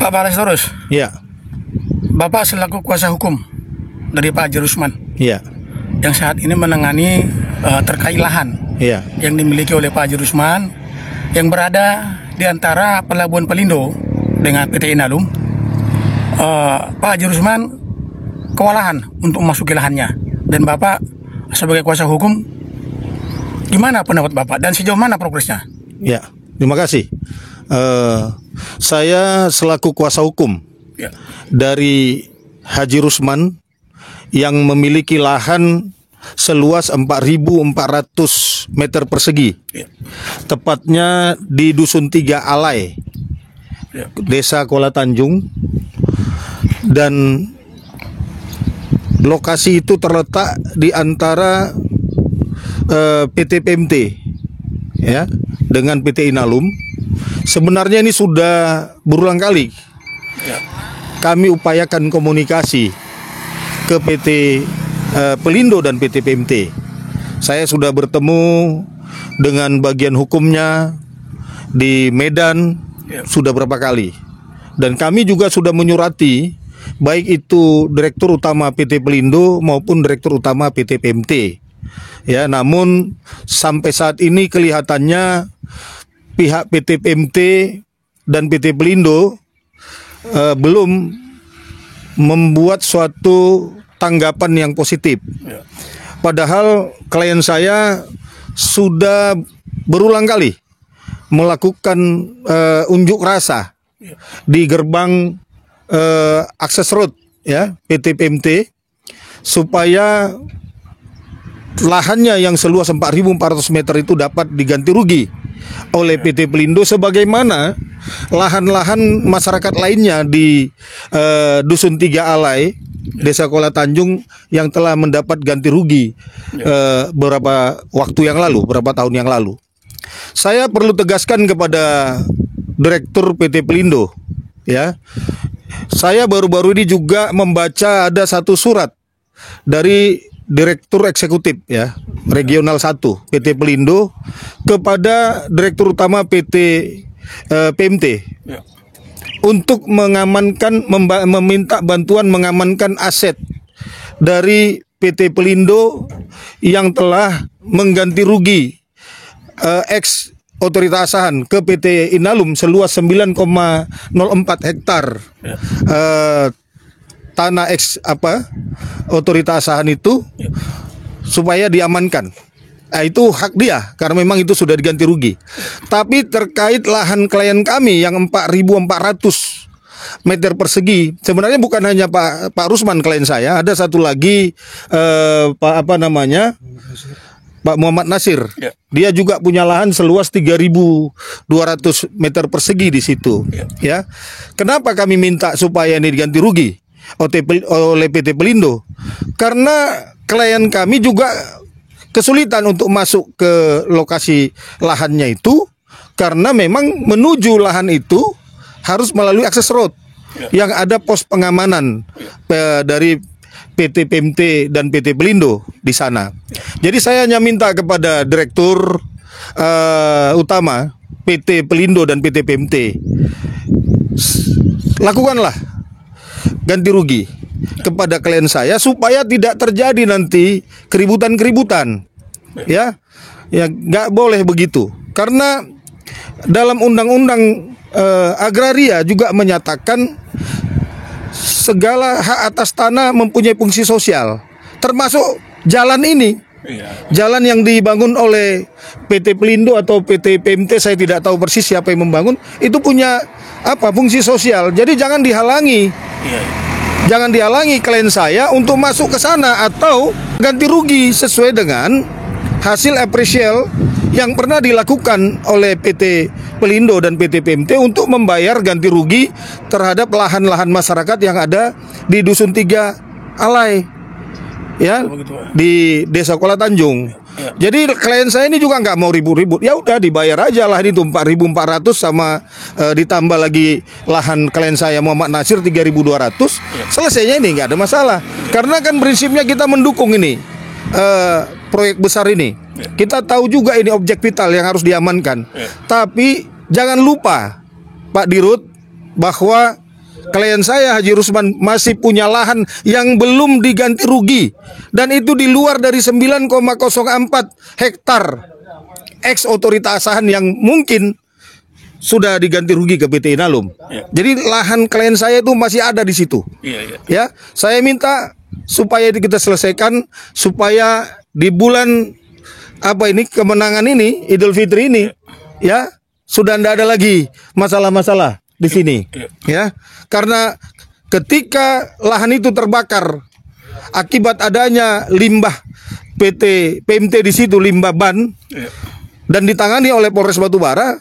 Pak Barastorus, Ya, Bapak selaku kuasa hukum dari Pak Haji Rusman ya, yang saat ini menangani terkait lahan ya, yang dimiliki oleh Pak Haji Rusman yang berada di antara Pelabuhan Pelindo dengan PT Inalum. Pak Haji Rusman kewalahan untuk memasuki lahannya, dan Bapak sebagai kuasa hukum, gimana pendapat Bapak dan sejauh mana progresnya? ya. Terima kasih. Saya selaku kuasa hukum Ya. dari Haji Rusman yang memiliki lahan seluas 4.400 meter persegi, Ya. tepatnya di Dusun 3 Alai, Ya. Desa Kuala Tanjung, dan lokasi itu terletak di antara PT PMT ya dengan PT Inalum. Sebenarnya ini sudah berulang kali Ya. kami upayakan komunikasi ke PT Pelindo dan PT PMT. Saya sudah bertemu dengan bagian hukumnya di Medan Ya. sudah berapa kali. Dan kami juga sudah menyurati baik itu Direktur Utama PT Pelindo maupun Direktur Utama PT PMT. Ya, namun sampai saat ini kelihatannya pihak PT PMT dan PT Pelindo belum membuat suatu tanggapan yang positif. Ya. Padahal klien saya sudah berulang kali melakukan unjuk rasa di gerbang akses road ya PT PMT supaya lahannya yang seluas 4.400 meter itu dapat diganti rugi oleh PT Pelindo, sebagaimana lahan-lahan masyarakat lainnya di Dusun 3 Alai, Desa Kuala Tanjung yang telah mendapat ganti rugi beberapa waktu yang lalu, beberapa tahun yang lalu. Saya perlu tegaskan kepada Direktur PT Pelindo, ya. Saya baru-baru ini juga membaca ada satu surat dari Direktur Eksekutif ya Regional 1 PT Pelindo kepada Direktur Utama PT PMT Ya. untuk mengamankan, meminta bantuan mengamankan aset dari PT Pelindo yang telah mengganti rugi ex otoritas asahan ke PT Inalum seluas 9,04 hektar Ya. tanah otoritas asahan itu supaya diamankan. Nah, itu hak dia karena memang itu sudah diganti rugi. Tapi terkait lahan klien kami yang 4.400 meter persegi, sebenarnya bukan hanya Pak Rusman klien saya, ada satu lagi Pak Muhammad Nasir. Ya. Dia juga punya lahan seluas 3.200 meter persegi di situ. Ya. Kenapa kami minta supaya ini diganti rugi oleh PT Pelindo? Karena klien kami juga kesulitan untuk masuk ke lokasi lahannya itu karena memang menuju lahan itu harus melalui akses road yang ada pos pengamanan dari PT PMT dan PT Pelindo di sana. Jadi saya hanya minta kepada Direktur Utama PT Pelindo dan PT PMT, lakukanlah ganti rugi kepada klien saya supaya tidak terjadi nanti keributan-keributan. Ya nggak boleh begitu. Karena dalam undang-undang agraria juga menyatakan segala hak atas tanah mempunyai fungsi sosial, termasuk jalan ini. Iya. Jalan yang dibangun oleh PT Pelindo atau PT PMT, saya tidak tahu persis siapa yang membangun, itu punya fungsi sosial. Jadi jangan dihalangi. Iya. Jangan dihalangi klien saya untuk masuk ke sana atau ganti rugi sesuai dengan hasil apresial yang pernah dilakukan oleh PT Pelindo dan PT PMT untuk membayar ganti rugi terhadap lahan-lahan masyarakat yang ada di Dusun 3 Alai ya, di Desa Kuala Tanjung. Ya. Jadi klien saya ini juga nggak mau ribut-ribut. Ya udah dibayar aja lahan itu 4.400 sama ditambah lagi lahan klien saya Muhammad Nasir 3.200. Ya. Selesainya ini nggak ada masalah. Karena kan prinsipnya kita mendukung ini proyek besar ini. Ya. Kita tahu juga ini objek vital yang harus diamankan. Ya. Tapi jangan lupa Pak Dirut bahwa klien saya Haji Rusman masih punya lahan yang belum diganti rugi, dan itu di luar dari 9,04 hektar ex otoritas asahan yang mungkin sudah diganti rugi ke PT Inalum. Ya. Jadi lahan klien saya itu masih ada di situ. Iya, iya. Ya, saya minta supaya itu kita selesaikan, supaya di bulan kemenangan ini, Idul Fitri ini, ya sudah tidak ada lagi masalah-masalah di sini. Ya, karena ketika lahan itu terbakar akibat adanya limbah PT PMT di situ, limbah ban, dan ditangani oleh Polres Batubara,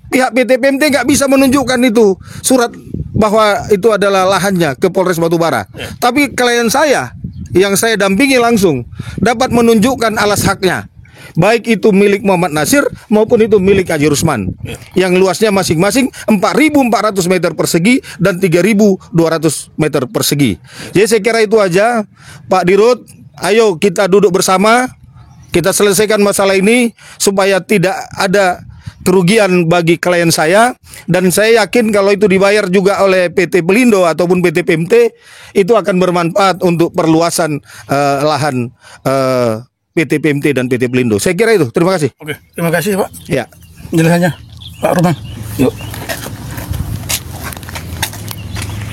pihak PT PMT nggak bisa menunjukkan itu surat bahwa itu adalah lahannya ke Polres Batubara. Tapi klien saya yang saya dampingi langsung dapat menunjukkan alas haknya, baik itu milik Muhammad Nasir maupun itu milik Haji Rusman, yang luasnya masing-masing 4.400 meter persegi dan 3.200 meter persegi. Jadi saya kira itu aja, Pak Dirut. Ayo kita duduk bersama, kita selesaikan masalah ini supaya tidak ada kerugian bagi klien saya, dan saya yakin kalau itu dibayar juga oleh PT Pelindo ataupun PT PMT, itu akan bermanfaat untuk perluasan lahan PT PMT dan PT Pelindo. Saya kira itu. Terima kasih. Oke, terima kasih Pak. Ya. Penjelasannya, Pak Rumah. Yuk.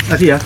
Terima kasih ya.